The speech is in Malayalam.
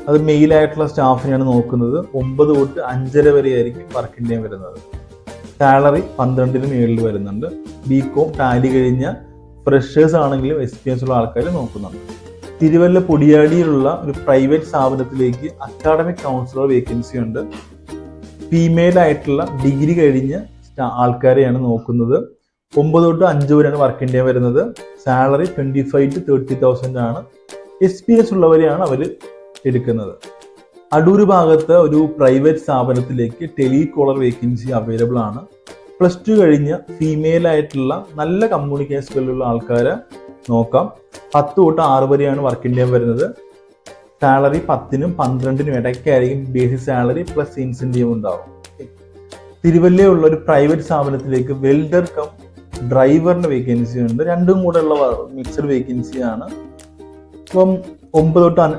അത് മെയിലായിട്ടുള്ള സ്റ്റാഫിനെയാണ് നോക്കുന്നത്. 9 തൊട്ട് 5:30 വരെ ആയിരിക്കും വർക്കിംഗ് ടൈം വരുന്നത്. സാലറി 12-ന് മുകളിൽ വരുന്നുണ്ട്. ബികോം ടാലി കഴിഞ്ഞ ഫ്രഷേഴ്സ് ആണെങ്കിലും എക്സ്പീരിയൻസ് ഉള്ള ആൾക്കാർ നോക്കുന്നുണ്ട്. തിരുവല്ല പൊടിയാടിയിലുള്ള ഒരു പ്രൈവറ്റ് സ്ഥാപനത്തിലേക്ക് അക്കാഡമിക് കൗൺസിലർ വേക്കൻസി ഉണ്ട്. ഫീമെയിൽ ആയിട്ടുള്ള ഡിഗ്രി കഴിഞ്ഞ ആൾക്കാരെയാണ് നോക്കുന്നത്. 9 തൊട്ട് 5 വരെയാണ് വർക്കിംഗ് ഡേ വരുന്നത്. സാലറി 25,000 to 30,000 ആണ്. എക്സ്പീരിയൻസ് ഉള്ളവരെയാണ് അവർ എടുക്കുന്നത്. അടൂർ ഭാഗത്ത് ഒരു പ്രൈവറ്റ് സ്ഥാപനത്തിലേക്ക് ടെലികോളർ വേക്കൻസി അവൈലബിൾ ആണ്. +2 കഴിഞ്ഞ ഫീമെയിൽ ആയിട്ടുള്ള നല്ല കമ്മ്യൂണിക്കേഷൻ സ്കില്ലുള്ള ആൾക്കാരെ നോക്കാം. 10 തൊട്ട് 6 വരെയാണ് വർക്കിംഗ് ഡേ വരുന്നത്. സാലറി 10-നും 12-നും ഇടയ്ക്കായിരിക്കും ബേസിക് സാലറി പ്ലസ് ഇൻസെന്റീവ് ഉണ്ടാവും. തിരുവല്ലയുള്ള ഒരു പ്രൈവറ്റ് സ്ഥാപനത്തിലേക്ക് വെൽഡർ കം ഡ്രൈവറിന്റെ വേക്കൻസി ഉണ്ട്. രണ്ടും കൂടെ ഉള്ള മിക്സഡ് വേക്കൻസിയാണ്. ഇപ്പം 9 തൊട്ട്